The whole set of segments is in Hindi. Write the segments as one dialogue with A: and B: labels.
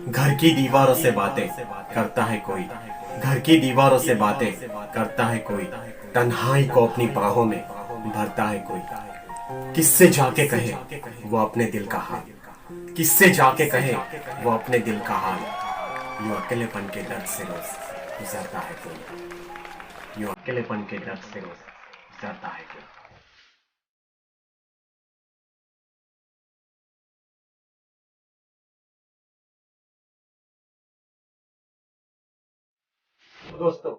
A: घर की दीवारों से बातें करता है कोई, घर की दीवारों से बातें करता है कोई, तन्हाई को अपनी बाहों में भरता है कोई। किससे जाके कहे वो अपने दिल का हाल, किससे जाके कहे वो अपने दिल का हाल। यूं अकेलेपन के दर्द से रोज गुजरता है कोई, यूं अकेलेपन के दर्द से रोज गुजरता है कोई। दोस्तों,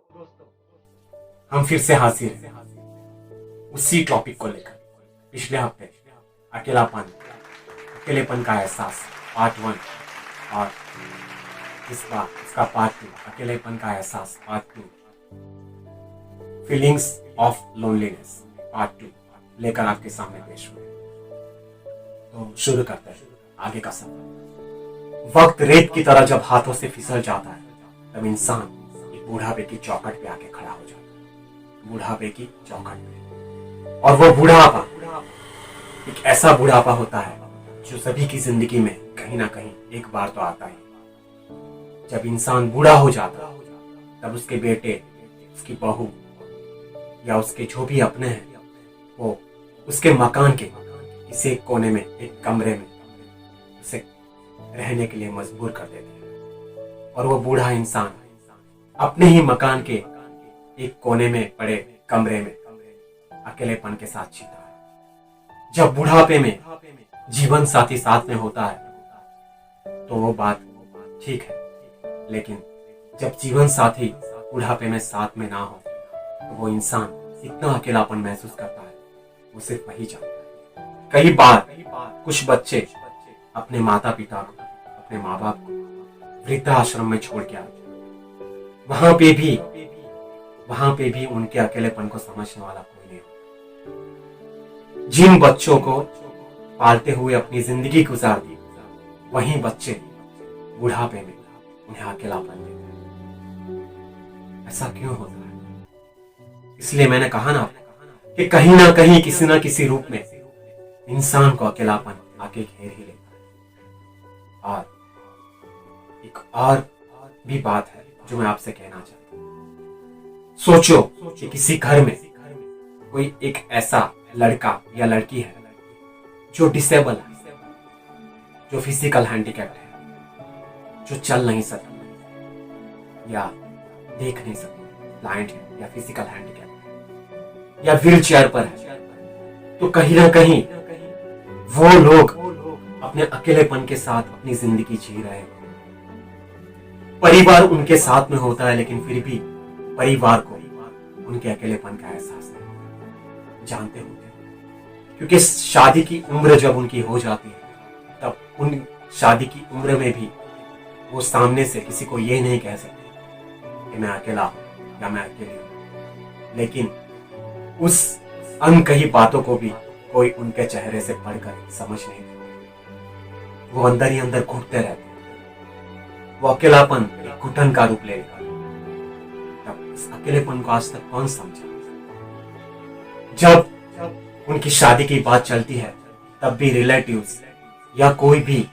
A: हम फिर से हाजिर हैं उसी टॉपिक को लेकर। पिछले हफ्ते अकेलापन, अकेलेपन का एहसास पार्ट 1 और इस बार इसका पार्ट 2, अकेलेपन का एहसास part 2, feelings of loneliness part 2 लेकर आपके सामने पेश हुए। तो शुरू करते हैं आगे का सफर। वक्त रेत की तरह जब हाथों से फिसल जाता है, तब इंसान एक बुढ़ापे की चौखट पे आके खड़ा हो जाता है। बुढ़ापे की चौखट पे, और वो बुढ़ापा एक ऐसा बुढ़ापा होता है जो सभी की जिंदगी में कहीं ना कहीं एक बार तो आता है। जब इंसान बूढ़ा हो जाता है, तब उसके बेटे, उसकी बहू या उसके जो भी अपने हैं, वो उसके मकान के किसी एक कोने में, एक कमरे में उसे रहने के लिए मजबूर कर देते हैं। और वो बूढ़ा इंसान अपने ही मकान के एक कोने में पड़े कमरे में अकेलेपन के साथ जीता है। जब बुढ़ापे में जीवन साथी साथ में होता है तो वो बात ठीक है, लेकिन जब जीवन साथी बुढ़ापे में साथ में ना हो तो वो इंसान इतना अकेलापन महसूस करता है, वो सिर्फ वही जानता है। कई बार कुछ बच्चे अपने माता पिता को, अपने माँ बाप को वृद्धाश्रम में छोड़ के आते, वहां पे भी उनके अकेलेपन को समझने वाला कोई नहीं होता। जिन बच्चों को पालते हुए अपनी जिंदगी गुजार दी, वहीं बच्चे बुढ़ापे में उन्हें अकेलापन देते हैं। ऐसा क्यों होता है? इसलिए मैंने कहा ना कि कहीं ना कहीं किसी ना किसी रूप में इंसान को अकेलापन आके घेर ही लेता है। और एक और भी बात है जो मैं आपसे कहना चाहता हूं। सोचो कि किसी घर में कोई एक ऐसा लड़का या लड़की है जो डिसेबल है, जो फिजिकल हैंडीकैप्ड है, जो चल नहीं सकता या देख नहीं सकता, ब्लाइंड है या फिजिकल हैंडीकैप्ड है या व्हील चेयर पर है, तो कहीं ना कहीं वो लोग अपने अकेलेपन के साथ अपनी जिंदगी जी रहे हैं। परिवार उनके साथ में होता है, लेकिन फिर भी परिवार को उनके अकेलेपन का एहसास नहीं जानते होते, क्योंकि शादी की उम्र जब उनकी हो जाती है, तब उन शादी की उम्र में भी वो सामने से किसी को ये नहीं कह सकते कि मैं अकेला हूं या मैं अकेली हूं। लेकिन उस अनकही बातों को भी कोई उनके चेहरे से पढ़कर समझ नहीं पाता। वो अंदर ही अंदर घुटते रहते हैं। वो अकेलापन एक घुटन का रूप ले लेता है। तब इस अकेलेपन को आज तक कौन समझा? जब उनकी शादी की बात चलती है, तब भी रिलेटिव्स या कोई भी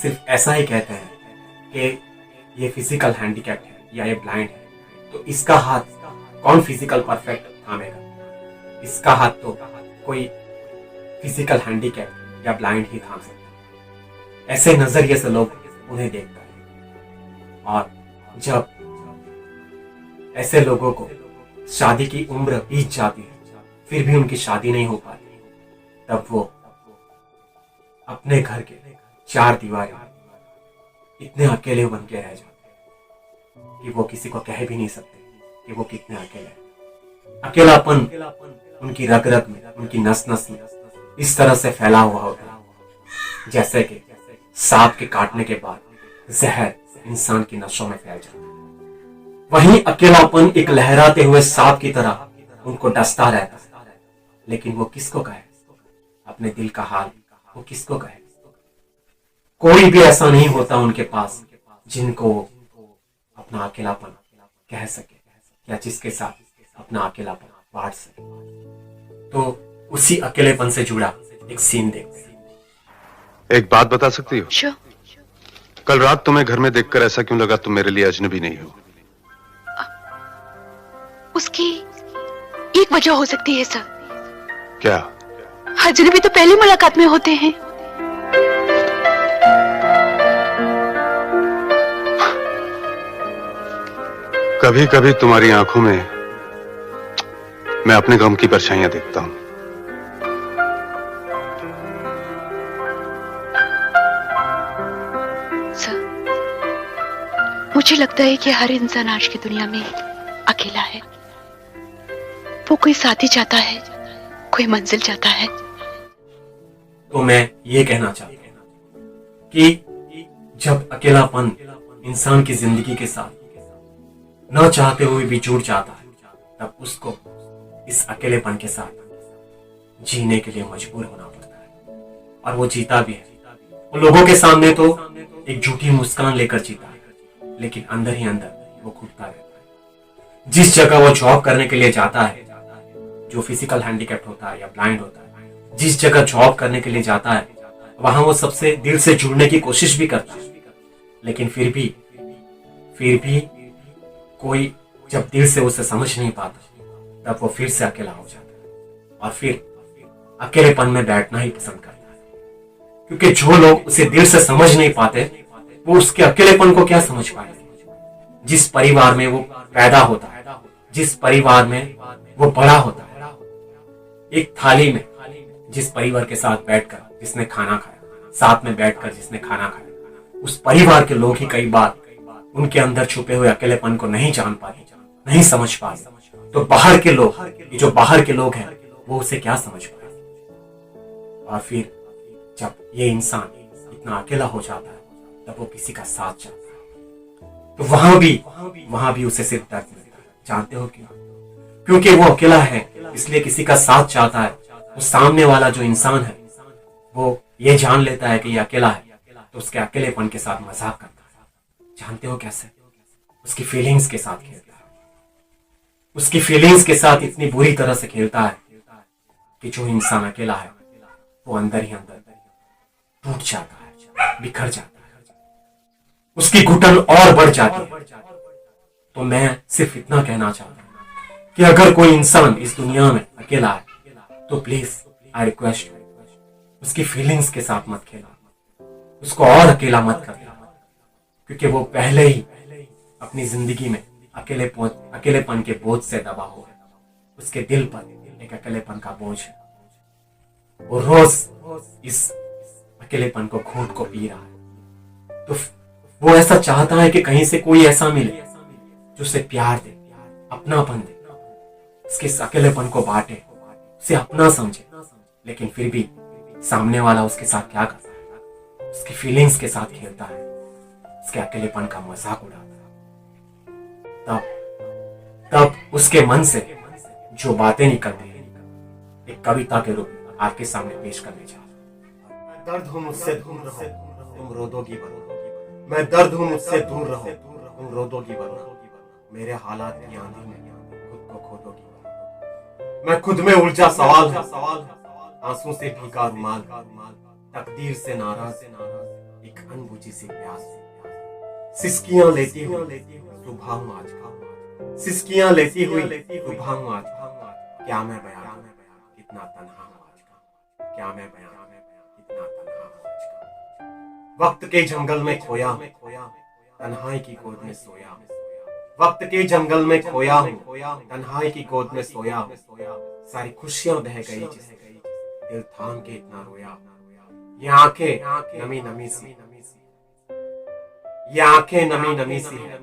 A: सिर्फ ऐसा ही कहते हैं कि ये फिजिकल हैंडीकैप्ड है या ये ब्लाइंड है, तो इसका हाथ कौन फिजिकल परफेक्ट थामेगा? इसका हाथ तो कोई फिजिकल हैंडीकैप्ड या ब्लाइंड ही थाम सकता है। ऐसे नजरिए से लोग उन्हें देखते हैं। और जब ऐसे लोगों को शादी की उम्र बीत जाती है, फिर भी उनकी शादी नहीं हो पाती, तब वो अपने घर के चार दीवारें इतने अकेले बन के रह जाते हैं कि वो किसी को कह भी नहीं सकते कि वो कितने अकेले हैं। अकेलापन उनकी रग रग में, उनकी नस नस में इस तरह से फैला हुआ होता है जैसे कि सांप के काटने के बाद जहर इंसान की नसों में फैल जाता है। वहीं अकेलापन एक लहराते हुए सांप की तरह उनको डसता रहता है। लेकिन वो किसको कहे अपने दिल का हाल? वो किसको कहे? कोई भी ऐसा नहीं होता उनके पास जिनको अपना अकेलापन कह सके या जिसके साथ अपना अकेलापन बांट सके। तो उसी अकेलेपन से जुड़ा एक सीन देखते हैं।
B: एक बात बता सकती हो?
C: Sure.
B: कल रात तुम्हें घर में देखकर ऐसा क्यों लगा तुम मेरे लिए अजनबी नहीं हो?
C: उसकी एक वजह हो सकती है सर।
B: क्या?
C: अजनबी तो पहली मुलाकात में होते हैं।
B: कभी कभी तुम्हारी आंखों में मैं अपने गम की परछाइयां देखता हूं।
C: सर, मुझे लगता है कि हर इंसान आज की दुनिया में अकेला है। वो कोई साथी चाहता है, कोई मंजिल चाहता है।
A: तो मैं ये कहना चाहता हूं कि जब अकेलापन इंसान की जिंदगी के साथ न चाहते हुए भी जुड़ जाता है, तब उसको इस अकेलेपन के साथ जीने के लिए मजबूर होना पड़ता है, और वो जीता भी है। वो लोगों के सामने तो एक झूठी मुस्कान लेकर जीता है, लेकिन अंदर ही अंदर वो घुटता रहता है। जिस जगह वो जॉब करने के लिए जाता है, जो फिजिकल हैंडीकैप्ड होता है या ब्लाइंड होता है, जिस जगह जॉब करने के लिए जाता है, वहां वो सबसे दिल से जुड़ने की कोशिश भी करता है, लेकिन फिर भी कोई जब दिल से उसे समझ नहीं पाता, तब वो फिर से अकेला हो जाता है और फिर अकेलेपन में बैठना ही पसंद करता है। क्योंकि जो लोग उसे दिल से समझ नहीं पाते, वो उसके अकेलेपन को क्या समझ पाएंगे। जिस परिवार में वो पैदा होता है, जिस परिवार में वो बड़ा होता है, एक थाली में जिस परिवार के साथ बैठकर जिसने खाना खाया, साथ में बैठकर जिसने खाना खाया, उस परिवार के लोग ही कई बार उनके अंदर छुपे हुए अकेलेपन को नहीं जान पाते, नहीं समझ पाते, तो बाहर के लोग, जो बाहर के लोग हैं, वो उसे क्या समझ पाए। और फिर जब ये इंसान इतना अकेला हो जाता है, तब वो किसी का साथ चाहता है, तो वहां भी उसे सिर्फ दर्द मिलता है। जानते हो क्यों? क्योंकि वो अकेला है, इसलिए किसी का साथ चाहता है। वो सामने वाला जो इंसान है, वो ये जान लेता है कि ये अकेला है, तो उसके अकेलेपन के साथ मजाक करता है। जानते हो कैसे? उसकी फीलिंग्स के साथ खेलता है। उसकी फीलिंग्स के साथ इतनी बुरी तरह से खेलता है कि जो इंसान अकेला है, वो अंदर ही अंदर टूट जाता है, बिखर जाता है, उसकी घुटन और बढ़ जाती है। तो मैं सिर्फ इतना कहना चाहता हूं कि अगर कोई इंसान इस दुनिया में अकेला है, तो प्लीज आई रिक्वेस्ट, उसकी फीलिंग्स के साथ मत खेला, उसको और अकेला मत कर देना, क्योंकि वो पहले ही अपनी जिंदगी में अकेलेपन के बोझ से दबा हुआ है। उसके दिल पर एक अकेलेपन का बोझ है। वो रोज इस अकेलेपन को घूंट को पी रहा है। तो वो ऐसा चाहता है कि कहीं से कोई ऐसा मिले जो उसे प्यार दे, अपनापन दे, उसके इस अकेलेपन को बांटे, उसे अपना समझे। लेकिन फिर भी सामने वाला उसके साथ क्या करता है? उसकी फीलिंग्स के साथ खेलता है, उसके अकेलेपन का मजाक उड़ाता है। तब उसके मन से जो बातें निकलती हैं, एक कविता के रूप में आपके सामने पेश करने जा रहा हूं। दर्द हूं मुझसे दूर रहो, तुम रोदोगी वरना। मैं दर्द हूं मुझसे दूर रहो, तुम रोदोगी वरना। मेरे हालात की आंधी में खुद को खोदोगी वरना। मैं खुद में उलझा सवाल हूं, आंसू से भीगा रुमाल, तकदीर से नाराज एक अनबुझी सी प्यास। सिसकियां लेती हुई सुबह हूं आज का, सिसकियां लेती हुई सुबह हूं आज का। क्या मैं बयां कितना तन्हा हूं आज का, क्या मैं बयां कितना तन्हा हूं आज का। वक्त के जंगल में खोया हूं, तन्हाई की गोद में सोया हूं। वक्त के जंगल में खोया हूं, तन्हाई की गोद में सोया हूं। सारी खुशियां बह गई जिसे दिल थाम के इतना रोया। ये आंखें नमी नमी सी, ये आंखें नमी नमी सी है,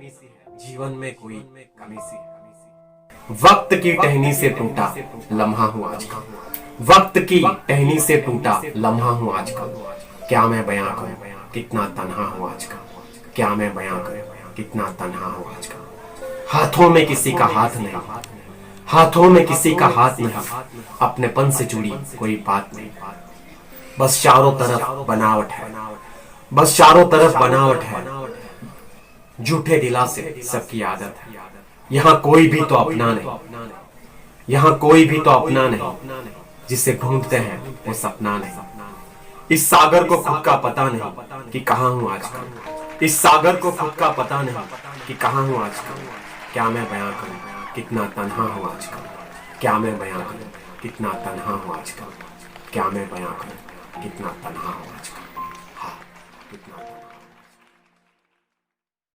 A: जीवन में कोई कमी सी है। वक्त की टहनी से टूटा लम्हा हूं आज का, वक्त की टहनी से टूटा लम्हा हूं आज का। क्या मैं बयां करूं कितना तन्हा हूं आज का, क्या मैं बयां करूं कितना तन्हा हूं आज का। हाथों में किसी का हाथ नहीं, हाथों में किसी का हाथ नहीं, अपनेपन से जुड़ी कोई बात नहीं। बस चारों तरफ बनावट है, बस चारों तरफ बनावट है। झूठे दिलासे सबकी आदत है। यहाँ कोई भी तो अपना नहीं, यहाँ कोई भी तो अपना नहीं। जिसे ढूंढते हैं वो सपना नहीं। इस सागर को खुद का पता नहीं कि कहाँ हूं आज का। इस सागर को खुद का पता नहीं कि कहाँ हूँ आजकल। क्या मैं बयां करूं कितना तन्हा हूँ आजकल। क्या मैं बयां करूं कितना तन्हा हूँ आजकल। क्या मैं बयां करूं कितना तन्हा हूँ आजकल। हाँ, कितना